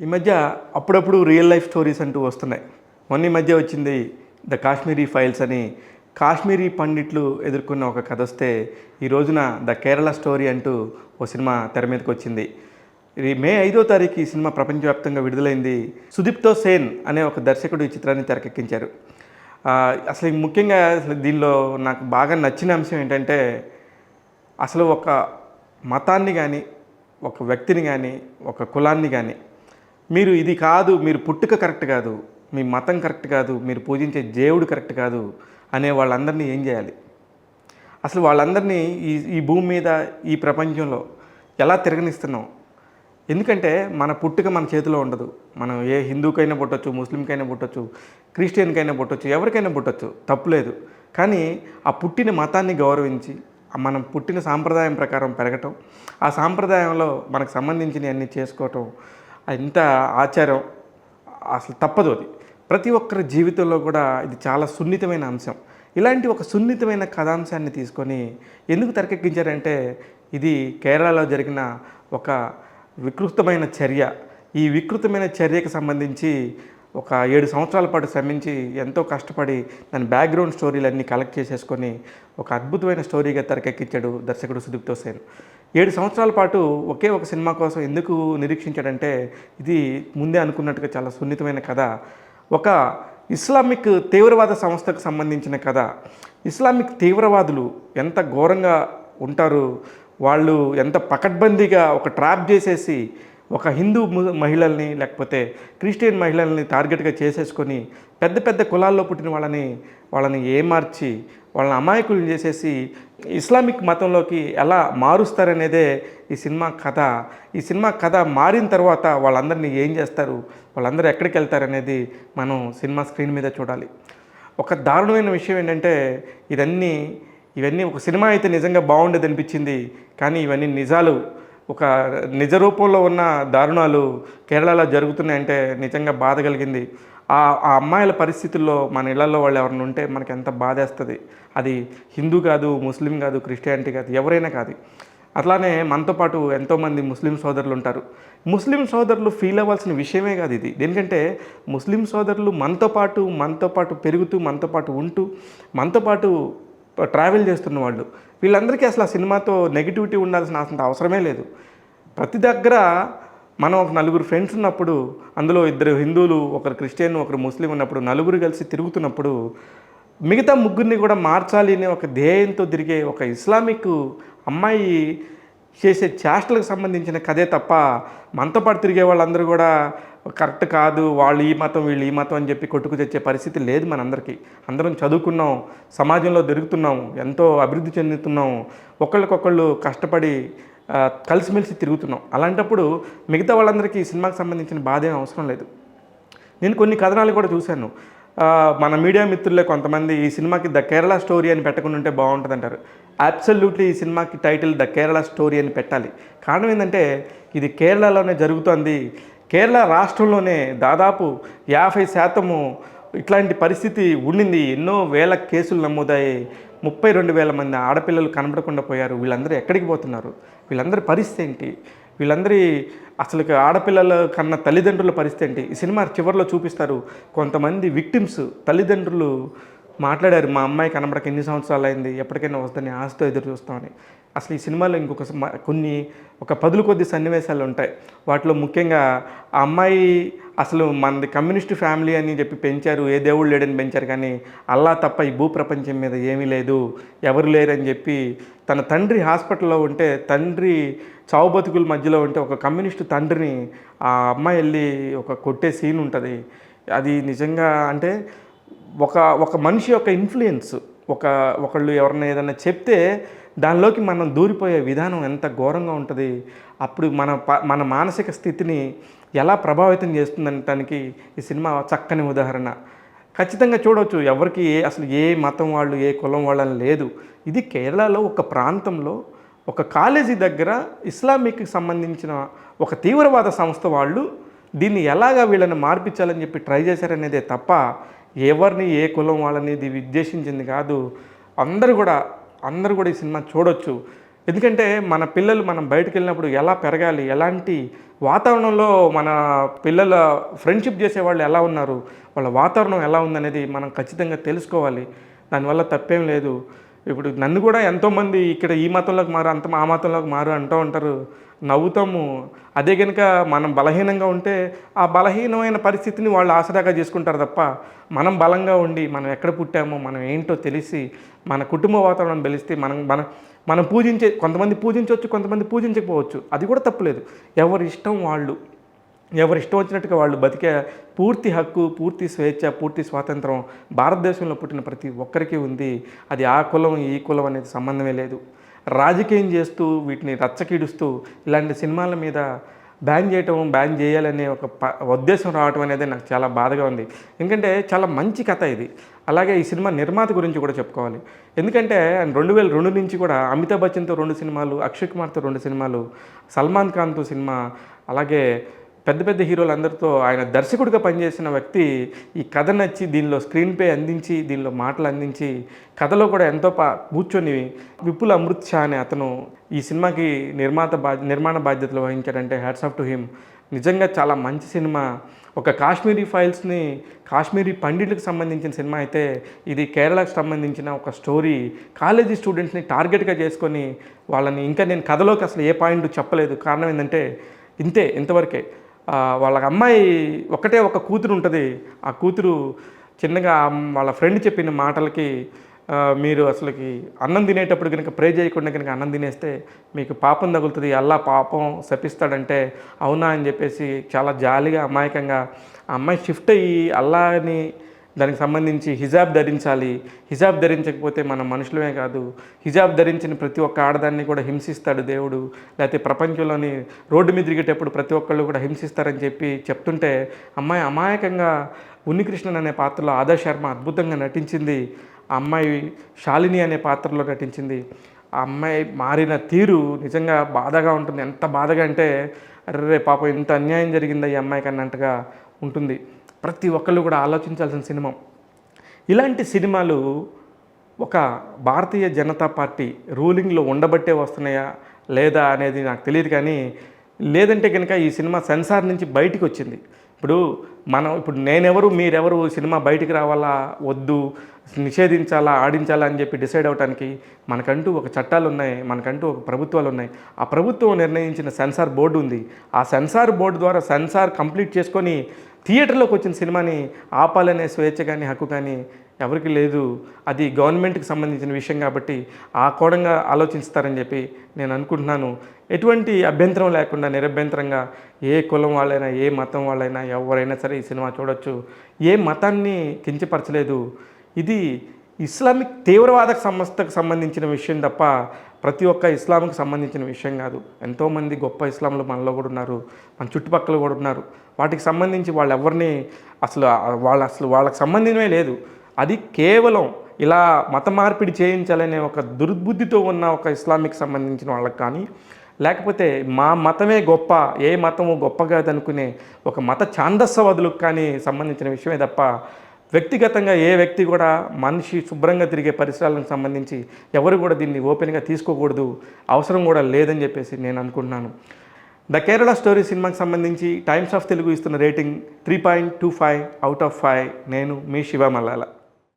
ఈ మధ్య అప్పుడప్పుడు రియల్ లైఫ్ స్టోరీస్ అంటూ వస్తున్నాయి. మొన్న ఈ మధ్య వచ్చింది ద కాశ్మీరీ ఫైల్స్ అని. కాశ్మీరీ పండిట్లు ఎదుర్కొన్న ఒక కథ వస్తే, ఈ రోజున ద కేరళ స్టోరీ అంటూ ఓ సినిమా తెర మీదకి వచ్చింది. ఇది మే 5వ తారీఖు ఈ సినిమా ప్రపంచవ్యాప్తంగా విడుదలైంది. సుదీప్తో సేన్ అనే ఒక దర్శకుడు ఈ చిత్రాన్ని తెరకెక్కించారు. అసలు ముఖ్యంగా దీనిలో నాకు బాగా నచ్చిన అంశం ఏంటంటే, అసలు ఒక మతాన్ని కానీ, ఒక వ్యక్తిని కానీ, ఒక కులాన్ని కానీ, మీరు ఇది కాదు, మీరు పుట్టుక కరెక్ట్ కాదు, మీ మతం కరెక్ట్ కాదు, మీరు పూజించే దేవుడు కరెక్ట్ కాదు అనే వాళ్ళందరినీ ఏం చేయాలి? అసలు వాళ్ళందరినీ ఈ ఈ భూమి మీద, ఈ ప్రపంచంలో ఎలా తిరగనిస్తున్నాం? ఎందుకంటే మన పుట్టుక మన చేతిలో ఉండదు. మనం ఏ హిందూకైనా పుట్టొచ్చు, ముస్లింకైనా పుట్టొచ్చు, క్రిస్టియన్కైనా పుట్టొచ్చు, ఎవరికైనా పుట్టొచ్చు, తప్పులేదు. కానీ ఆ పుట్టిన మతాన్ని గౌరవించి, మనం పుట్టిన సాంప్రదాయం ప్రకారం పెరగటం, ఆ సాంప్రదాయంలో మనకు సంబంధించినవి అన్నీ చేసుకోవటం, ఇంత ఆచారం అసలు తప్పదు. అది ప్రతి ఒక్కరి జీవితంలో కూడా ఇది చాలా సున్నితమైన అంశం. ఇలాంటి ఒక సున్నితమైన కథాంశాన్ని తీసుకొని ఎందుకు తెరకెక్కించారంటే, ఇది కేరళలో జరిగిన ఒక వికృతమైన చర్య. ఈ వికృతమైన చర్యకు సంబంధించి ఒక 7 సంవత్సరాల పాటు శ్రమించి ఎంతో కష్టపడి దాని బ్యాక్గ్రౌండ్ స్టోరీలన్నీ కలెక్ట్ చేసేసుకొని ఒక అద్భుతమైన స్టోరీగా తెరకెక్కించాడు దర్శకుడు సుదీప్తో సేన్. 7 సంవత్సరాల పాటు ఒకే ఒక సినిమా కోసం ఎందుకు నిరీక్షించాడంటే, ఇది ముందే అనుకున్నట్టుగా చాలా సున్నితమైన కథ. ఒక ఇస్లామిక్ తీవ్రవాద సంస్థకు సంబంధించిన కథ. ఇస్లామిక్ తీవ్రవాదులు ఎంత ఘోరంగా ఉంటారు, వాళ్ళు ఎంత పకడ్బందీగా ఒక ట్రాప్ చేసేసి ఒక హిందూ మహిళల్ని, లేకపోతే క్రిస్టియన్ మహిళల్ని టార్గెట్గా చేసేసుకొని పెద్ద పెద్ద కులాల్లో పుట్టిన వాళ్ళని ఏమార్చి వాళ్ళని అమాయకులను చేసేసి ఇస్లామిక్ మతంలోకి ఎలా మారుస్తారనేదే ఈ సినిమా కథ. ఈ సినిమా కథ మారిన తర్వాత వాళ్ళందరినీ ఏం చేస్తారు, వాళ్ళందరూ ఎక్కడికి వెళ్తారనేది మనం సినిమా స్క్రీన్ మీద చూడాలి. ఒక దారుణమైన విషయం ఏంటంటే, ఇవన్నీ ఒక సినిమా అయితే నిజంగా బాగుండేది అనిపించింది, కానీ ఇవన్నీ నిజాలు. ఒక నిజ రూపంలో ఉన్న దారుణాలు కేరళలో జరుగుతున్నాయంటే నిజంగా బాధ కలిగింది. ఆ అమ్మాయిల పరిస్థితుల్లో మన ఇళ్లలో వాళ్ళు ఎవరైనా ఉంటే మనకి ఎంత బాధేస్తుంది. అది హిందూ కాదు, ముస్లిం కాదు, క్రిస్టియానిటీ కాదు, ఎవరైనా కాదు. అట్లానే మనతో పాటు ఎంతోమంది ముస్లిం సోదరులు ఉంటారు. ముస్లిం సోదరులు ఫీల్ అవ్వాల్సిన విషయమే కాదు ఇది. ఎందుకంటే ముస్లిం సోదరులు మనతో పాటు పెరుగుతూ, మనతో పాటు ఉంటూ, మనతో పాటు ట్రావెల్ చేస్తున్న వాళ్ళు. వీళ్ళందరికీ అసలు ఆ సినిమాతో నెగిటివిటీ ఉండాల్సిన అవసరమే లేదు. ప్రతి దగ్గర మనం ఒక 4 ఫ్రెండ్స్ ఉన్నప్పుడు, అందులో 2 హిందువులు, ఒకరు క్రిస్టియన్, ఒకరు ముస్లిం ఉన్నప్పుడు, నలుగురు కలిసి తిరుగుతున్నప్పుడు మిగతా ముగ్గురిని కూడా మార్చాలి అనే ఒక ధ్యేయంతో తిరిగే ఒక ఇస్లామిక్ అమ్మాయి చేసే చేష్టలకు సంబంధించిన కథే తప్ప, మనతో పాటు తిరిగే వాళ్ళందరూ కూడా కరెక్ట్ కాదు, వాళ్ళు ఈ మతం, వీళ్ళు ఈ మతం అని చెప్పి కొట్టుకు తెచ్చే పరిస్థితి లేదు మనందరికీ. అందరం చదువుకున్నాం, సమాజంలో తిరుగుతున్నాం, ఎంతో అభివృద్ధి చెందుతున్నాం, ఒకళ్ళకొకళ్ళు కష్టపడి కలిసిమెలిసి తిరుగుతున్నాం. అలాంటప్పుడు మిగతా వాళ్ళందరికీ ఈ సినిమాకి సంబంధించిన బాధ ఏం అవసరం లేదు. నేను కొన్ని కథనాలు కూడా చూశాను. మన మీడియా మిత్రులే కొంతమంది ఈ సినిమాకి ద కేరళ స్టోరీ అని పెట్టకుండా ఉంటే బాగుంటుంది అంటారు. అబ్సల్యూట్లీ ఈ సినిమాకి టైటిల్ ద కేరళ స్టోరీ అని పెట్టాలి. కారణం ఏంటంటే, ఇది కేరళలోనే జరుగుతోంది. కేరళ రాష్ట్రంలోనే దాదాపు 50% ఇట్లాంటి పరిస్థితి ఉండింది. ఎన్నో వేల కేసులు నమోదయ్యాయి. 32,000 మంది ఆడపిల్లలు కనబడకుండా పోయారు. వీళ్ళందరూ ఎక్కడికి పోతున్నారు? వీళ్ళందరి పరిస్థితి ఏంటి? వీళ్ళందరి అసలు ఆడపిల్లల కన్నా తల్లిదండ్రుల పరిస్థితి ఏంటి? ఈ సినిమా చివరిలో చూపిస్తారు. కొంతమంది విక్టిమ్స్ తల్లిదండ్రులు మాట్లాడారు, మా అమ్మాయి కనబడక ఎన్ని సంవత్సరాలు అయింది, ఎప్పటికైనా వస్తుందని ఆశతో ఎదురు చూస్తామని. అసలు ఈ సినిమాలో ఒక 10 కొద్ది సన్నివేశాలు ఉంటాయి. వాటిలో ముఖ్యంగా ఆ అమ్మాయి అసలు మనది కమ్యూనిస్ట్ ఫ్యామిలీ అని చెప్పి పెంచారు, ఏ దేవుడు లేడని పెంచారు, కానీ అల్లా తప్ప ఈ భూప్రపంచం మీద ఏమీ లేదు, ఎవరు లేరని చెప్పి తన తండ్రి హాస్పిటల్లో ఉంటే, తండ్రి చావు బతుకుల మధ్యలో ఉంటే ఒక కమ్యూనిస్ట్ తండ్రిని ఆ అమ్మాయి వెళ్ళి ఒక కొట్టే సీన్ ఉంటుంది. అది నిజంగా అంటే ఒక మనిషి యొక్క ఇన్ఫ్లుయెన్స్, ఒకళ్ళు ఎవరైనా ఏదైనా చెప్తే దానిలోకి మనం దూరిపోయే విధానం ఎంత ఘోరంగా ఉంటుంది. అప్పుడు మన మానసిక స్థితిని ఎలా ప్రభావితం చేస్తుందనటానికి ఈ సినిమా చక్కని ఉదాహరణ. ఖచ్చితంగా చూడవచ్చు. ఎవరికి అసలు ఏ మతం వాళ్ళు, ఏ కులం వాళ్ళని లేదు. ఇది కేరళలో ఒక ప్రాంతంలో ఒక కాలేజీ దగ్గర ఇస్లామిక్కి సంబంధించిన ఒక తీవ్రవాద సంస్థ వాళ్ళు దీన్ని ఎలాగా వీళ్ళని మార్పించాలని చెప్పి ట్రై చేశారనేదే తప్ప, ఎవరిని ఏ కులం వాళ్ళని ఇది ఉద్దేశించింది కాదు. అందరూ కూడా ఈ సినిమా చూడొచ్చు. ఎందుకంటే మన పిల్లలు మనం బయటకు వెళ్ళినప్పుడు ఎలా పెరగాలి, ఎలాంటి వాతావరణంలో మన పిల్లల ఫ్రెండ్షిప్ చేసేవాళ్ళు ఎలా ఉన్నారు, వాళ్ళ వాతావరణం ఎలా ఉందనేది మనం ఖచ్చితంగా తెలుసుకోవాలి. దానివల్ల తప్పేం లేదు. ఇప్పుడు నన్ను కూడా ఎంతోమంది ఇక్కడ ఈ మతంలోకి మారు, అంత ఆ మతంలోకి మారు అంటూ ఉంటారు. నవ్వుతాము. అదే గనుక మనం బలహీనంగా ఉంటే ఆ బలహీనమైన పరిస్థితిని వాళ్ళు ఆసరాగా చేసుకుంటారు తప్ప, మనం బలంగా ఉండి మనం ఎక్కడ పుట్టామో మనం ఏంటో తెలిసి మన కుటుంబ వాతావరణం తెలిస్తే మనం మన మనం పూజించే కొంతమంది పూజించవచ్చు, కొంతమంది పూజించకపోవచ్చు. అది కూడా తప్పులేదు. ఎవరి ఇష్టం వాళ్ళు. ఎవరి ఇష్టం వచ్చినట్టుగా వాళ్ళు బతికే పూర్తి హక్కు, పూర్తి స్వేచ్ఛ, పూర్తి స్వాతంత్రం భారతదేశంలో పుట్టిన ప్రతి ఒక్కరికి ఉంది. అది ఆ కులం, ఈ కులం అనేది సంబంధమే లేదు. రాజకీయం చేస్తూ వీటిని రచ్చకీడుస్తూ ఇలాంటి సినిమాల మీద బ్యాన్ చేయాలనే ఒక ఉద్దేశం రావటం అనేది నాకు చాలా బాధగా ఉంది. ఎందుకంటే చాలా మంచి కథ ఇది. అలాగే ఈ సినిమా నిర్మాత గురించి కూడా చెప్పుకోవాలి. ఎందుకంటే 2002 నుంచి కూడా అమితాబ్ బచ్చన్తో 2 సినిమాలు, అక్షయ్ కుమార్తో 2 సినిమాలు, సల్మాన్ ఖాన్తో సినిమా, అలాగే పెద్ద పెద్ద హీరోలందరితో ఆయన దర్శకుడిగా పనిచేసిన వ్యక్తి ఈ కథ నచ్చి దీనిలో స్క్రీన్ ప్లే అందించి, దీనిలో మాటలు అందించి, కథలో కూడా ఎంతో కూర్చొని విపుల్ అమృత్ షా అనే అతను ఈ సినిమాకి నిర్మాణ బాధ్యతలు వహించాడంటే హ్యాట్స్ ఆఫ్ టు హిమ్. నిజంగా చాలా మంచి సినిమా. ఒక కాశ్మీరీ ఫైల్స్ని కాశ్మీరీ పండిట్లకు సంబంధించిన సినిమా అయితే, ఇది కేరళకు సంబంధించిన ఒక స్టోరీ. కాలేజీ స్టూడెంట్స్ని టార్గెట్గా చేసుకొని వాళ్ళని, ఇంకా నేను కథలోకి అసలు ఏ పాయింట్ చెప్పలేదు. కారణం ఏంటంటే ఇంతవరకే. వాళ్ళ అమ్మాయి ఒకటే ఒక కూతురు ఉంటుంది. ఆ కూతురు చిన్నగా వాళ్ళ ఫ్రెండ్ చెప్పిన మాటలకి, మీరు అసలుకి అన్నం తినేటప్పుడు కనుక ప్రే చేయకుండా కనుక అన్నం తినేస్తే మీకు పాపం తగులుతుంది, అల్లా పాపం శపిస్తాడంటే అవునా అని చెప్పేసి చాలా జాలిగా అమాయకంగా ఆ అమ్మాయి షిఫ్ట్ అయ్యి అల్లాని దానికి సంబంధించి హిజాబ్ ధరించాలి, హిజాబ్ ధరించకపోతే మనం మనుషులమే కాదు, హిజాబ్ ధరించిన ప్రతి ఒక్క ఆడదాన్ని కూడా హింసిస్తాడు దేవుడు, లేకపోతే ప్రపంచంలోని రోడ్డు మీద తిరిగేటప్పుడు ప్రతి ఒక్కళ్ళు కూడా హింసిస్తారని చెప్తుంటే అమ్మాయి అమాయకంగా ఉన్నికృష్ణన్ అనే పాత్రలో ఆదర్శ్ శర్మ అద్భుతంగా నటించింది. ఆ అమ్మాయి శాలిని అనే పాత్రలో నటించింది. ఆ అమ్మాయి మారిన తీరు నిజంగా బాధగా ఉంటుంది. ఎంత బాధగా అంటే అర్రే పాపం ఇంత అన్యాయం జరిగిందా ఈ అమ్మాయికి అన్నట్టుగా ఉంటుంది. ప్రతి ఒక్కళ్ళు కూడా ఆలోచించాల్సిన సినిమా. ఇలాంటి సినిమాలు ఒక భారతీయ జనతా పార్టీ రూలింగ్లో ఉండబట్టే వస్తున్నాయా లేదా అనేది నాకు తెలియదు. కానీ లేదంటే కనుక ఈ సినిమా సెన్సార్ నుంచి బయటికి వచ్చింది. ఇప్పుడు నేనెవరు, మీరెవరు, సినిమా బయటికి రావాలా వద్దు, నిషేధించాలా ఆడించాలా అని చెప్పి డిసైడ్ అవ్వడానికి మనకంటూ ఒక చట్టాలు ఉన్నాయి, మనకంటూ ఒక ప్రభుత్వాలు ఉన్నాయి. ఆ ప్రభుత్వం నిర్ణయించిన సెన్సార్ బోర్డు ఉంది. ఆ సెన్సార్ బోర్డు ద్వారా సెన్సార్ కంప్లీట్ చేసుకొని థియేటర్లోకి వచ్చిన సినిమాని ఆపాలనే స్వేచ్ఛ కానీ హక్కు కానీ ఎవరికి లేదు. అది గవర్నమెంట్కి సంబంధించిన విషయం కాబట్టి ఆ కోణంగా ఆలోచిస్తారని చెప్పి నేను అనుకుంటున్నాను. ఎటువంటి అభ్యంతరం లేకుండా నిరభ్యంతరంగా ఏ కులం వాళ్ళైనా, ఏ మతం వాళ్ళైనా, ఎవరైనా సరే ఈ సినిమా చూడొచ్చు. ఏ మతాన్ని కించపరచలేదు. ఇది ఇస్లామిక్ తీవ్రవాద సంస్థకు సంబంధించిన విషయం తప్ప ప్రతి ఒక్క ఇస్లాంకి సంబంధించిన విషయం కాదు. ఎంతోమంది గొప్ప ఇస్లాంలు మనలో కూడా ఉన్నారు, మన చుట్టుపక్కల కూడా ఉన్నారు. వాటికి సంబంధించి వాళ్ళెవరిని వాళ్ళకి సంబంధమే లేదు. అది కేవలం ఇలా మత మార్పిడి చేయించాలనే ఒక దుర్బుద్ధితో ఉన్న ఒక ఇస్లామిక్ సంబంధించిన వాళ్ళకి కానీ, లేకపోతే మా మతమే గొప్ప, ఏ మతము గొప్ప కాదనుకునే ఒక మత ఛాందస్సవాదులకు కానీ సంబంధించిన విషయమే తప్ప వ్యక్తిగతంగా ఏ వ్యక్తి కూడా మనిషి శుభ్రంగా తిరిగే పరిసరాలకు సంబంధించి ఎవరు కూడా దీన్ని ఓపెన్గా తీసుకోకూడదు, అవసరం కూడా లేదని చెప్పేసి నేను అనుకుంటున్నాను. ద కేరళ స్టోరీ సినిమాకి సంబంధించి టైమ్స్ ఆఫ్ తెలుగు ఇస్తున్న రేటింగ్ 3.25 out of 5. నేను మీ శివ మల్లాల.